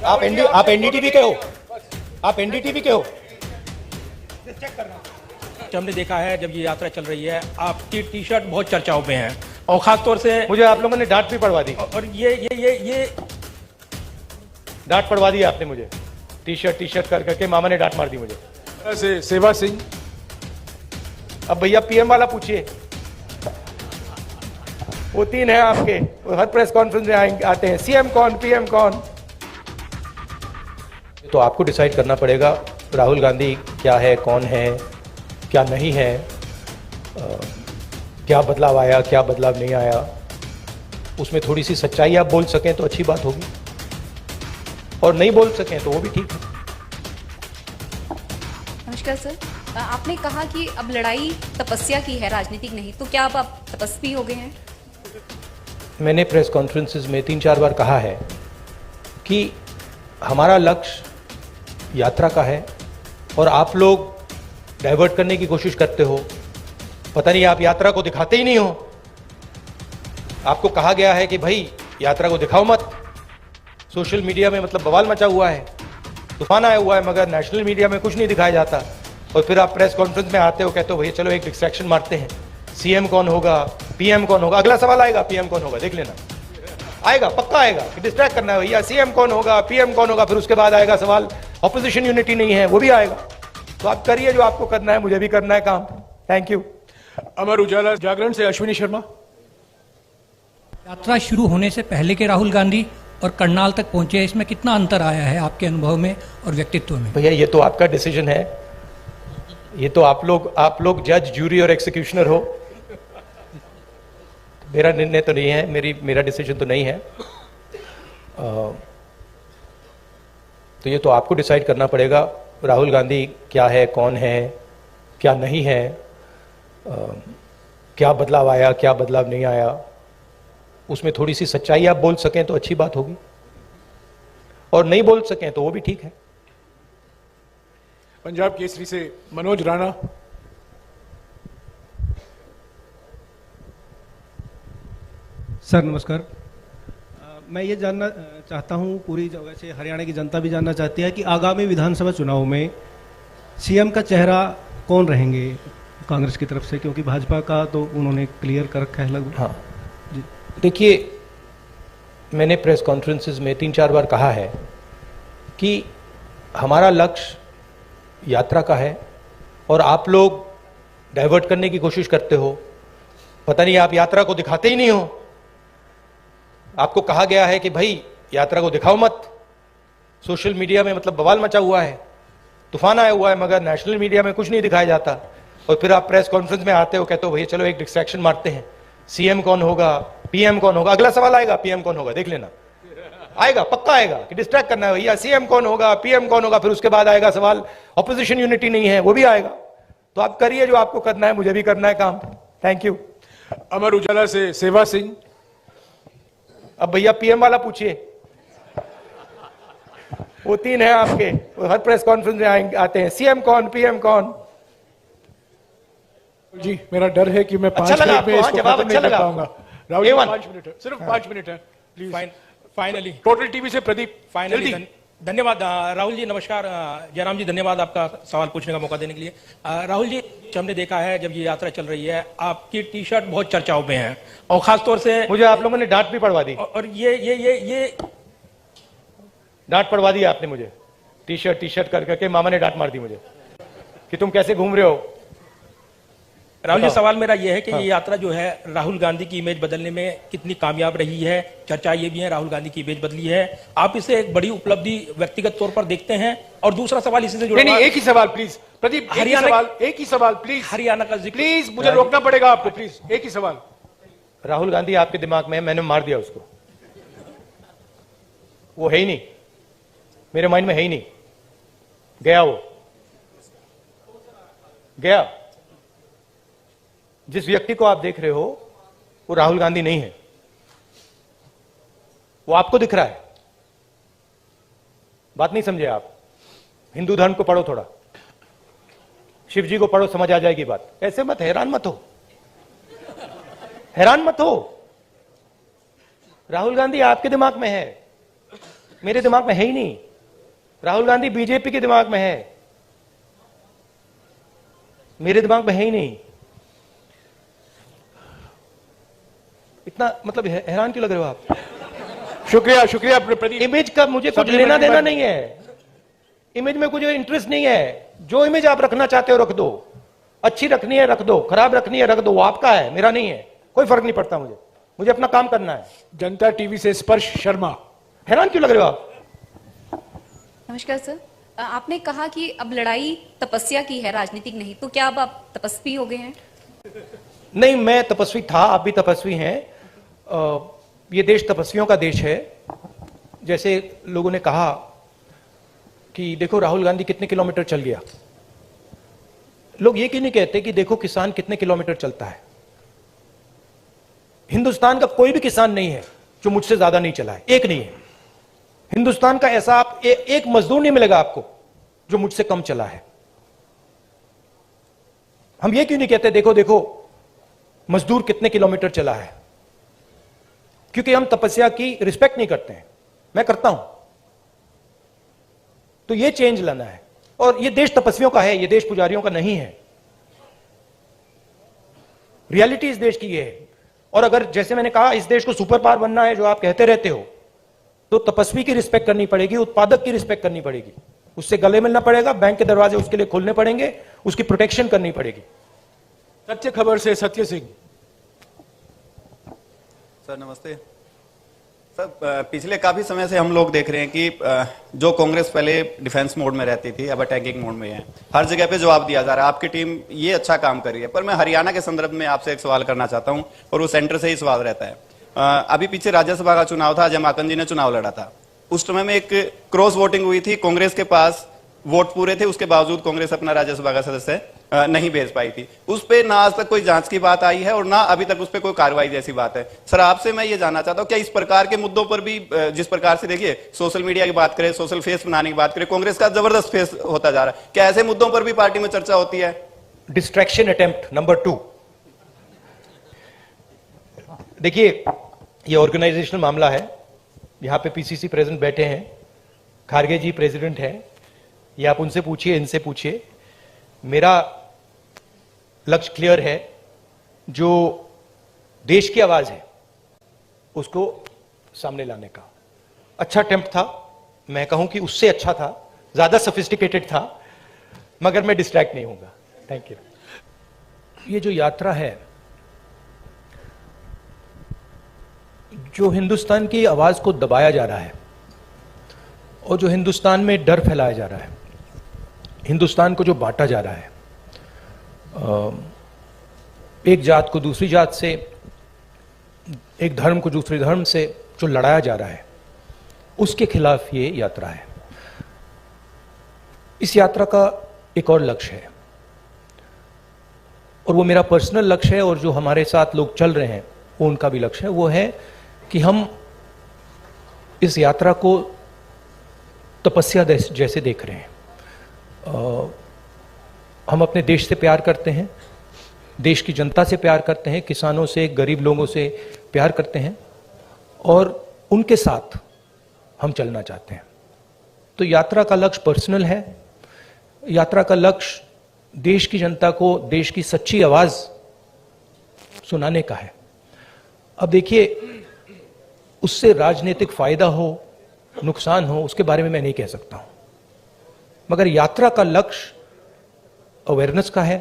आप एनडीटीवी के हो, आप एनडीटीवी के हो। हमने देखा है जब ये यात्रा चल रही है आपकी टी शर्ट बहुत चर्चाओं में है और खास तौर से मुझे आप लोगों ने डांट भी पड़वा दी, और ये डांट पड़वा दी आपने मुझे। टी शर्ट कर करके मामा ने डांट मार दी मुझे। सेवा सिंह, अब भैया पीएम वाला पूछिए, वो तीन है आपके, वो हर प्रेस कॉन्फ्रेंस में आते हैं, सीएम कौन पीएम कौन। तो आपको डिसाइड करना पड़ेगा राहुल गांधी क्या है, कौन है, क्या नहीं है, क्या बदलाव आया, क्या बदलाव नहीं आया। उसमें थोड़ी सी सच्चाई आप बोल सकें तो अच्छी बात होगी, और नहीं बोल सकें तो वो भी ठीक है। नमस्कार सर, आपने कहा कि अब लड़ाई तपस्या की है, राजनीतिक नहीं, तो क्या अब आप तपस्वी हो गए हैं? मैंने प्रेस कॉन्फ्रेंसेस में 3-4 बार कहा है कि हमारा लक्ष्य यात्रा का है और आप लोग डाइवर्ट करने की कोशिश करते हो। पता नहीं आप यात्रा को दिखाते ही नहीं हो। आपको कहा गया है कि भाई यात्रा को दिखाओ मत। सोशल मीडिया में मतलब बवाल मचा हुआ है, तूफान आया हुआ है, मगर नेशनल मीडिया में कुछ नहीं दिखाया जाता। और फिर आप प्रेस कॉन्फ्रेंस में आते हो, कहते हो भैया चलो एक डिस्ट्रैक्शन मारते हैं, सीएम कौन होगा, पीएम कौन होगा। अगला सवाल आएगा पीएम कौन होगा, देख लेना, आएगा, पक्का आएगा कि डिस्ट्रैक्ट करना है भैया, सीएम कौन होगा, पीएम कौन होगा। फिर उसके बाद आएगा सवाल ऑपोजिशन यूनिटी नहीं है, वो भी आएगा। तो आप करिए जो आपको करना है, मुझे भी करना है काम। Thank you. अमर उजाला जागरण से अश्विनी शर्मा। यात्रा शुरू होने से पहले के राहुल गांधी और करनाल तक पहुंचे, इसमें कितना अंतर आया है आपके अनुभव में और व्यक्तित्व में? भैया ये तो आपका डिसीजन है, ये तो आप लोग जज, जूरी और एक्सिक्यूशनर हो। मेरा निर्णय तो नहीं है, मेरा डिसीजन तो नहीं है। तो ये तो आपको डिसाइड करना पड़ेगा राहुल गांधी क्या है, कौन है, क्या नहीं है, क्या बदलाव आया, क्या बदलाव नहीं आया। उसमें थोड़ी सी सच्चाई आप बोल सकें तो अच्छी बात होगी, और नहीं बोल सकें तो वो भी ठीक है। पंजाब केसरी से मनोज राणा। सर नमस्कार, मैं ये जानना चाहता हूँ, पूरी जगह से हरियाणा की जनता भी जानना चाहती है कि आगामी विधानसभा चुनाव में सीएम का चेहरा कौन रहेंगे कांग्रेस की तरफ से, क्योंकि भाजपा का तो उन्होंने क्लियर कर रखा है लगभग। हाँ देखिए, मैंने प्रेस कॉन्फ्रेंसेस में 3-4 बार कहा है कि हमारा लक्ष्य यात्रा का है और आप लोग डाइवर्ट करने की कोशिश करते हो। पता नहीं आप यात्रा को दिखाते ही नहीं हो। आपको कहा गया है कि भाई यात्रा को दिखाओ मत। सोशल मीडिया में मतलब बवाल मचा हुआ है, तूफान आया हुआ है, मगर नेशनल मीडिया में कुछ नहीं दिखाया जाता। और फिर आप प्रेस कॉन्फ्रेंस में आते हो, कहते हो भैया चलो एक डिस्ट्रैक्शन मारते हैं, सीएम कौन होगा, पीएम कौन होगा। अगला सवाल आएगा पीएम कौन होगा, देख लेना, आएगा, पक्का आएगा कि डिस्ट्रैक्ट करना है भैया, सीएम कौन होगा, पीएम कौन होगा। फिर उसके बाद आएगा सवाल ऑपोजिशन यूनिटी नहीं है, वो भी आएगा। तो आप करिए जो आपको करना है, मुझे भी करना है काम। Thank you. अमर उजाला से सेवा सिंह। अब भैया पीएम वाला पूछिए, वो तीन है आपके, वो हर प्रेस कॉन्फ्रेंस में आते हैं, सीएम कौन पीएम कौन। जी मेरा डर है कि मैं 5 अच्छा लगा मिनट में आपको? इसको जवाब खत्म अच्छा नहीं कर लगा पाऊंगा। आपको? राहुल जी A1 5 मिनट है, सिर्फ 5 मिनट है प्लीज। फाइनली टोटल टीवी से प्रदीप, फाइनली जल्दी। धन्यवाद राहुल जी। नमस्कार जयराम जी, धन्यवाद आपका सवाल पूछने का मौका देने के लिए। राहुल जी, हमने देखा है जब ये यात्रा चल रही है आपकी टी शर्ट बहुत चर्चाओं में है और खास तौर से मुझे आप लोगों ने डांट भी पड़वा दी, और ये डांट पड़वा दी आपने मुझे। टी शर्ट कर करके मामा ने डांट मार दी मुझे कि तुम कैसे घूम रहे हो। राहुल जी, बताओ। सवाल मेरा यह है कि हाँ। ये यात्रा जो है राहुल गांधी की इमेज बदलने में कितनी कामयाब रही है। चर्चा ये भी है राहुल गांधी की इमेज बदली है, आप इसे एक बड़ी उपलब्धि व्यक्तिगत तौर पर देखते हैं? और दूसरा सवाल इसी से जुड़ा नहीं, एक ही सवाल प्लीज प्रदीप, एक ही सवाल प्लीज। हरियाणा का जिक्र, प्लीज मुझे रोकना पड़ेगा आपको, प्लीज एक ही सवाल। राहुल गांधी आपके दिमाग में है, मैंने मार दिया उसको, वो है ही नहीं, मेरे माइंड में है ही नहीं, गया, वो गया। जिस व्यक्ति को आप देख रहे हो वो राहुल गांधी नहीं है, वो आपको दिख रहा है। बात नहीं समझे आप? हिंदू धर्म को पढ़ो थोड़ा, शिव जी को पढ़ो, समझ आ जाएगी बात। ऐसे मत, हैरान मत हो, हैरान मत हो। राहुल गांधी आपके दिमाग में है, मेरे दिमाग में है ही नहीं। राहुल गांधी बीजेपी के दिमाग में है, मेरे दिमाग में है ही नहीं। इतना मतलब हैरान क्यों लग रहे हो आप? शुक्रिया शुक्रिया प्रदीप। इमेज का मुझे कुछ सप्लीमेंट्री लेना देना पर- नहीं है, इमेज में कुछ इंटरेस्ट नहीं है। जो इमेज आप रखना चाहते हो रख दो, अच्छी रखनी है रख दो, खराब रखनी है रख दो, वो आपका है, मेरा नहीं है, कोई फर्क नहीं पड़ता मुझे। मुझे अपना काम करना है। जनता टीवी से स्पर्श शर्मा। हैरान क्यों लग रहे हो आप? नमस्कार सर, आपने कहा कि अब लड़ाई तपस्या की है, राजनीतिक नहीं, तो क्या अब आप तपस्वी हो गए हैं? नहीं, मैं तपस्वी था, आप भी तपस्वी हैं। ये देश तपस्वियों का देश है। जैसे लोगों ने कहा कि देखो राहुल गांधी कितने किलोमीटर चल गया, लोग ये क्यों नहीं कहते कि देखो किसान कितने किलोमीटर चलता है? हिंदुस्तान का कोई भी किसान नहीं है जो मुझसे ज्यादा नहीं चला है, एक नहीं है। हिंदुस्तान का ऐसा आप एक मजदूर नहीं मिलेगा आपको जो मुझसे कम चला है। हम ये क्यों नहीं कहते देखो देखो मजदूर कितने किलोमीटर चला है? क्योंकि हम तपस्या की रिस्पेक्ट नहीं करते हैं। मैं करता हूं। तो ये चेंज लाना है, और ये देश तपस्वियों का है, ये देश पुजारियों का नहीं है। रियलिटी इस देश की ये है। और अगर जैसे मैंने कहा इस देश को सुपर पावर बनना है जो आप कहते रहते हो, तो तपस्वी की रिस्पेक्ट करनी पड़ेगी, उत्पादक की रिस्पेक्ट करनी पड़ेगी, उससे गले मिलना पड़ेगा, बैंक के दरवाजे उसके लिए खोलने पड़ेंगे, उसकी प्रोटेक्शन करनी पड़ेगी। सत्य खबर से सत्य सिंह। सर नमस्ते। सर पिछले काफी समय से हम लोग देख रहे हैं कि जो कांग्रेस पहले डिफेंस मोड में रहती थी अब अटैकिंग मोड में है। हर जगह पे जवाब दिया जा रहा है, आपकी टीम ये अच्छा काम कर रही है। पर मैं हरियाणा के संदर्भ में आपसे एक सवाल करना चाहता हूं, और वो सेंटर से ही सवाल रहता है। अभी पीछे राज्यसभा का चुनाव था, अजय माकन जी ने चुनाव लड़ा था। उस समय में एक क्रॉस वोटिंग हुई थी, कांग्रेस के पास वोट पूरे थे, उसके बावजूद कांग्रेस अपना राज्यसभा का सदस्य नहीं भेज पाई थी। उस पे ना आज तक कोई जांच की बात आई है और ना अभी तक उस पे कोई कार्रवाई जैसी बात है। सर आपसे मैं ये जानना चाहता हूं, क्या इस प्रकार के मुद्दों पर भी, जिस प्रकार से देखिए सोशल मीडिया की बात करें, सोशल फेस बनाने की बात करें, कांग्रेस का जबरदस्त फेस होता जा रहा है, क्या ऐसे मुद्दों पर भी पार्टी में चर्चा होती है? Distraction attempt number 2। देखिए ये ऑर्गेनाइजेशनल मामला है। यहां पे पीसीसी प्रेसिडेंट बैठे हैं, खारगे जी प्रेसिडेंट हैं, ये आप उनसे पूछिए, इनसे पूछिए। मेरा लक्ष्य क्लियर है, जो देश की आवाज है उसको सामने लाने का। अच्छा अटेम्प्ट था, मैं कहूं कि उससे अच्छा था, ज्यादा सोफिस्टिकेटेड था, मगर मैं डिस्ट्रैक्ट नहीं होऊंगा। Thank you. ये जो यात्रा है, जो हिंदुस्तान की आवाज को दबाया जा रहा है और जो हिंदुस्तान में डर फैलाया जा रहा है, हिंदुस्तान को जो बांटा जा रहा है, एक जात को दूसरी जात से, एक धर्म को दूसरे धर्म से जो लड़ाया जा रहा है, उसके खिलाफ ये यात्रा है। इस यात्रा का एक और लक्ष्य है, और वो मेरा पर्सनल लक्ष्य है, और जो हमारे साथ लोग चल रहे हैं वो उनका भी लक्ष्य है। वो है कि हम इस यात्रा को तपस्या जैसे देख रहे हैं। हम अपने देश से प्यार करते हैं, देश की जनता से प्यार करते हैं, किसानों से, गरीब लोगों से प्यार करते हैं, और उनके साथ हम चलना चाहते हैं। तो यात्रा का लक्ष्य पर्सनल है। यात्रा का लक्ष्य देश की जनता को देश की सच्ची आवाज सुनाने का है। अब देखिए, उससे राजनीतिक फायदा हो, नुकसान हो, उसके बारे में मैं नहीं कह सकता हूं, मगर यात्रा का लक्ष्य अवेयरनेस का है।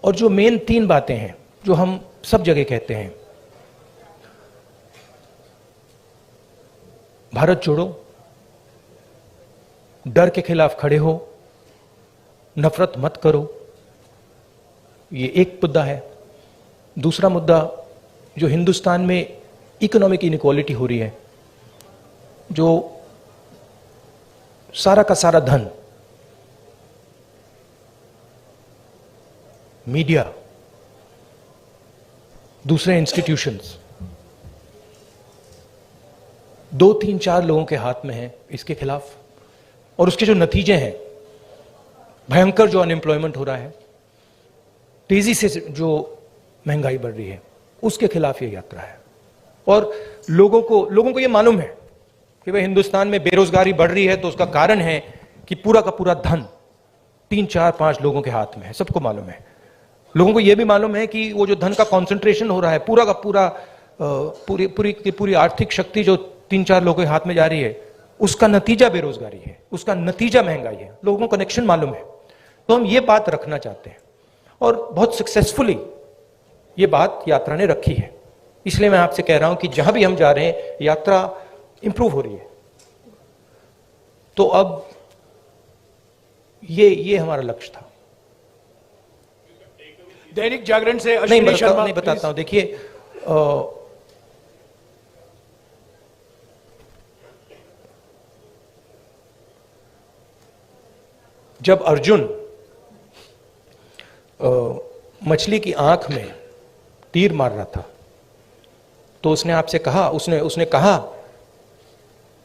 और जो मेन 3 बातें हैं जो हम सब जगह कहते हैं, भारत जोड़ो, डर के खिलाफ खड़े हो, नफरत मत करो, ये एक मुद्दा है। दूसरा मुद्दा, जो हिंदुस्तान में इकोनॉमिक इनइक्वालिटी हो रही है, जो सारा का सारा धन मीडिया, दूसरे इंस्टीट्यूशंस, 2, 3, 4 लोगों के हाथ में है, इसके खिलाफ। और उसके जो नतीजे हैं, भयंकर जो अनएम्प्लॉयमेंट हो रहा है, तेजी से जो महंगाई बढ़ रही है, उसके खिलाफ ये यात्रा है। और लोगों को ये मालूम है कि भाई हिंदुस्तान में बेरोजगारी बढ़ रही है तो उसका कारण है कि पूरा का पूरा धन 3, 4, 5 लोगों के हाथ में है, सबको मालूम है। लोगों को यह भी मालूम है कि वो जो धन का कॉन्सेंट्रेशन हो रहा है, पूरा का पूरा पूरी आर्थिक शक्ति जो 3, 4 लोगों के हाथ में जा रही है, उसका नतीजा बेरोजगारी है, उसका नतीजा महंगाई है। लोगों को कनेक्शन मालूम है। तो हम ये बात रखना चाहते हैं और बहुत सक्सेसफुली ये बात यात्रा ने रखी है। इसलिए मैं आपसे कह रहा हूं कि जहां भी हम जा रहे हैं यात्रा इंप्रूव हो रही है। तो अब ये हमारा लक्ष्य था। दैनिक जागरण से नहीं अश्विनी शर्मा, बताता हूं। देखिए, जब अर्जुन मछली की आंख में तीर मार रहा था तो उसने आपसे कहा, उसने कहा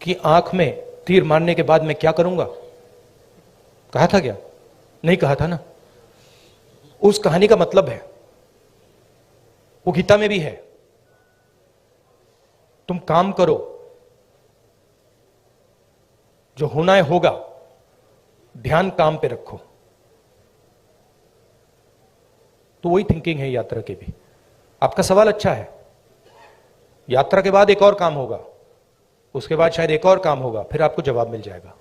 कि आंख में तीर मारने के बाद मैं क्या करूंगा? कहा था क्या? नहीं कहा था ना। उस कहानी का मतलब है, वो गीता में भी है, तुम काम करो, जो होना है होगा, ध्यान काम पे रखो। तो वही थिंकिंग है यात्रा की भी। आपका सवाल अच्छा है। यात्रा के बाद एक और काम होगा, उसके बाद शायद एक और काम होगा, फिर आपको जवाब मिल जाएगा।